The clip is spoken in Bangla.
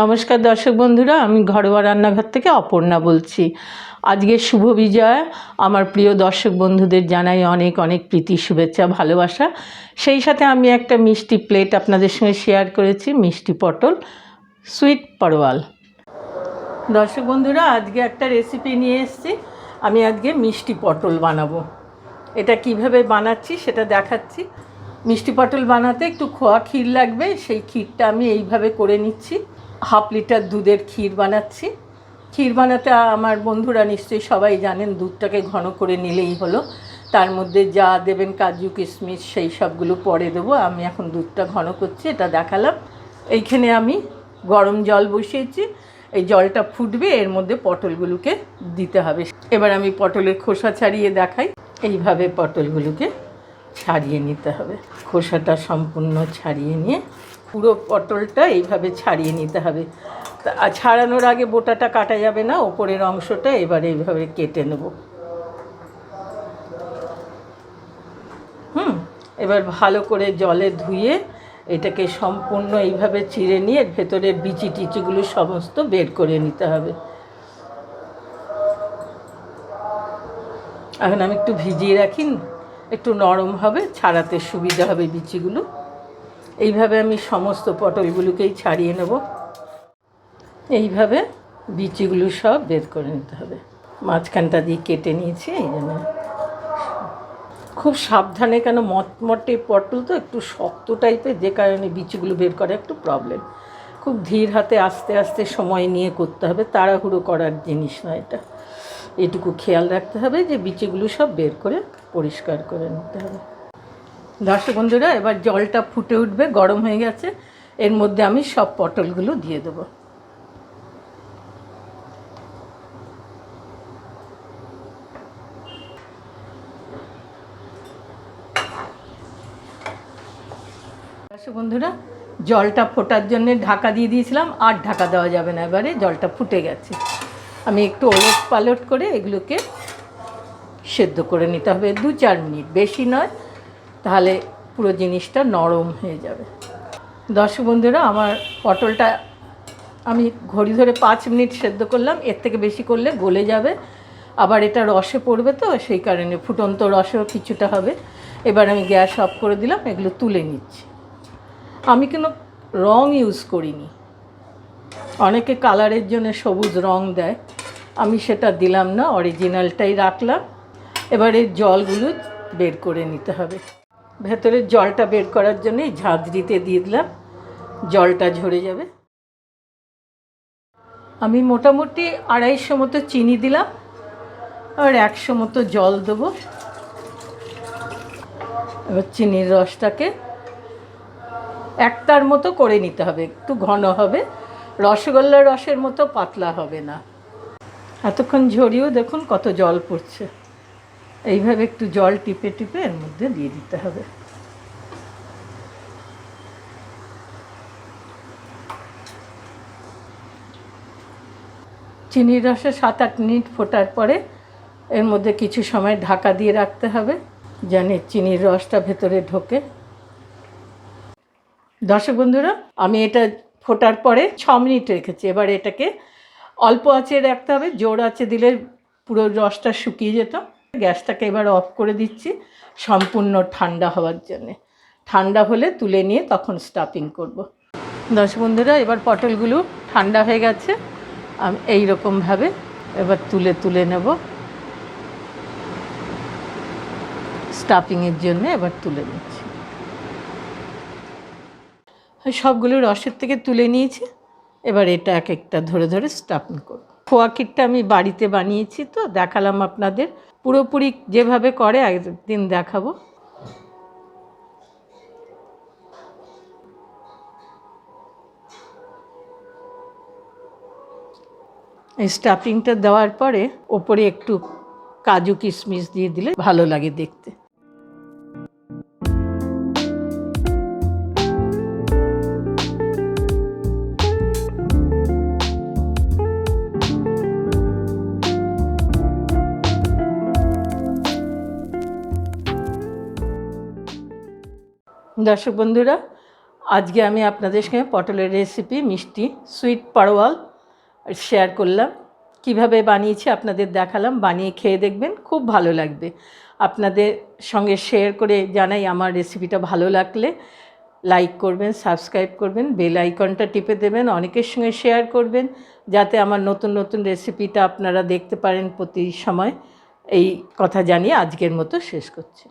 নমস্কার দর্শক বন্ধুরা, আমি ঘরোয়া রান্নাঘর থেকে অপর্ণা বলছি। আজকে শুভ বিজয়া। আমার প্রিয় দর্শক বন্ধুদের জানাই অনেক অনেক প্রীতি, শুভেচ্ছা, ভালোবাসা। সেই সাথে আমি একটা মিষ্টি প্লেট আপনাদের সঙ্গে শেয়ার করেছি, মিষ্টি পটল, সুইট পারওয়াল। দর্শক বন্ধুরা, আজকে একটা রেসিপি নিয়ে এসেছি। আমি আজকে মিষ্টি পটল বানাবো। এটা কিভাবে বানাচ্ছি সেটা দেখাচ্ছি। মিষ্টি পটল বানাতে একটু খোয়া ক্ষীর লাগবে। সেই ক্ষীরটা আমি এইভাবে করে নিচ্ছি। হাফ লিটার দুধের ক্ষীর বানাচ্ছি। ক্ষীর বানাতে আমার বন্ধুরা নিশ্চয়ই সবাই জানেন, দুধটাকে ঘন করে নিলেই হলো। তার মধ্যে যা দেবেন, কাজু কিশমিশ, সেই সবগুলো পরে দেবো। আমি এখন দুধটা ঘন করছি, এটা দেখালাম। এইখানে আমি গরম জল বসিয়েছি। এই জলটা ফুটবে, এর মধ্যে পটলগুলোকে দিতে হবে। এবার আমি পটলের খোসা ছাড়িয়ে দেখাই। এইভাবে পটলগুলোকে ছাড়িয়ে নিতে হবে। খোসাটা সম্পূর্ণ ছাড়িয়ে নিয়ে পুরো পটলটা এইভাবে ছাড়িয়ে নিতে হবে। ছাড়ানোর আগে বোটাটা কাটা যাবে না, ওপরের অংশটা এবার এইভাবে কেটে নেব। এবার ভালো করে জলে ধুয়ে এটাকে সম্পূর্ণ এইভাবে চিড়ে নিয়ে ভেতরের বিচি টিচিগুলো সমস্ত বের করে নিতে হবে। এখন আমি একটু ভিজিয়ে রাখি, একটু নরম হবে, ছাড়াতে সুবিধা হবে বিচিগুলো। এইভাবে আমি সমস্ত পটলগুলোকেই ছাড়িয়ে নেব। এইভাবে বিচিগুলো সব বের করে নিতে হবে। মাঝখানটা দিয়ে কেটে নিয়েছি। এই জন্য খুব সাবধানে, কেন মটমটে পটল তো একটু শক্ত টাইপের, যে কারণে বিচিগুলো বের করা একটু প্রবলেম। খুব ধীর হাতে আস্তে আস্তে সময় নিয়ে করতে হবে, তাড়াহুড়ো করার জিনিস নয় এটা। এটুকু খেয়াল রাখতে হবে যে বিচিগুলো সব বের করে পরিষ্কার করে নিতে হবে। দর্শক বন্ধুরা, এবার জলটা ফুটে উঠবে, গরম হয়ে গেছে। এর মধ্যে আমি সব পটলগুলো দিয়ে দেবো। দর্শক বন্ধুরা, জলটা ফোটার জন্য ঢাকা দিয়ে দিয়েছিলাম, আর ঢাকা দেওয়া যাবে না। এবারে জলটা ফুটে গেছে। আমি একটু ওলট পালট করে এগুলোকে সেদ্ধ করে নিতে হবে 2-4 মিনিট, বেশি নয়, তাহলে পুরো জিনিসটা নরম হয়ে যাবে। দর্শক বন্ধুরা, আমার পটলটা আমি ঘড়ি ধরে 5 মিনিট সেদ্ধ করলাম। এর থেকে বেশি করলে গলে যাবে, আবার এটা রসে পড়বে, তো সেই কারণে ফুটন্ত রসেও কিছুটা হবে। এবার আমি গ্যাস অফ করে দিলাম, এগুলো তুলে নিচ্ছি। আমি কোনো রং ইউজ করিনি। অনেকে কালারের জন্য সবুজ রং দেয়, আমি সেটা দিলাম না, অরিজিনালটাই রাখলাম। এবার এই জলগুলো বের করে নিতে হবে। ভেতরের জলটা বের করার জন্য ঝাঁঝরিতে দিয়ে দিলাম, জলটা ঝরে যাবে। আমি মোটামুটি 250 মতো চিনি দিলাম, আর 100 মতো জল দেবো। এবার চিনির রসটাকে একটার মতো করে নিতে হবে, একটু ঘন হবে, রসগোল্লার রসের মতো পাতলা হবে না। এতক্ষণ ঝরিয়েও দেখুন কত জল পড়ছে। এইভাবে একটু জল টিপে টিপে এর মধ্যে দিয়ে দিতে হবে। চিনির রসে 7-8 মিনিট ফোটার পরে এর মধ্যে কিছু সময় ঢাকা দিয়ে রাখতে হবে, যেন চিনির রসটা ভেতরে ঢোকে। দর্শক বন্ধুরা, আমি এটা ফোটার পরে 6 মিনিট রেখেছি। এবার এটাকে অল্প আঁচে রাখতে হবে, জোর আঁচে দিলে পুরো রসটা শুকিয়ে যেত। গ্যাসটাকে এবার অফ করে দিচ্ছি সম্পূর্ণ ঠান্ডা হওয়ার জন্যে। ঠান্ডা হলে তুলে নিয়ে তখন স্টাফিং করব। দর্শক বন্ধুরা, এবার পটলগুলো ঠান্ডা হয়ে গেছে। আমি এইরকমভাবে এবার তুলে তুলে নেব স্টাফিংয়ের জন্য। এবার তুলে নিচ্ছি, সবগুলো রসের থেকে তুলে নিয়েছি। এবার এটা এক একটা ধরে ধরে স্টাফিং করব। খোয়া ক্ষীরটা আমি বাড়িতে বানিয়েছি, তো দেখালাম আপনাদের। পুরোপুরি যেভাবে করে একদিন দেখাবো। এই স্টাফিংটা দেওয়ার পরে ওপরে একটু কাজু কিশমিশ দিয়ে দিলে ভালো লাগে দেখতে। দর্শক বন্ধুরা, আজকে আমি আপনাদের সঙ্গে পটলের রেসিপি মিষ্টি সুইট পারওয়াল শেয়ার করলাম। কিভাবে বানিয়েছি আপনাদের দেখালাম, বানিয়ে খেয়ে দেখবেন, খুব ভালো লাগবে। আপনাদের সঙ্গে শেয়ার করে জানাই আমার রেসিপিটা ভালো লাগলে লাইক করবেন, সাবস্ক্রাইব করবেন, বেল আইকনটা টিপে দেবেন, অনেকের সঙ্গে শেয়ার করবেন যাতে আমার নতুন নতুন রেসিপিটা আপনারা দেখতে পারেন প্রতি সময়। এই কথা জানিয়ে আজকের মতো শেষ করছি।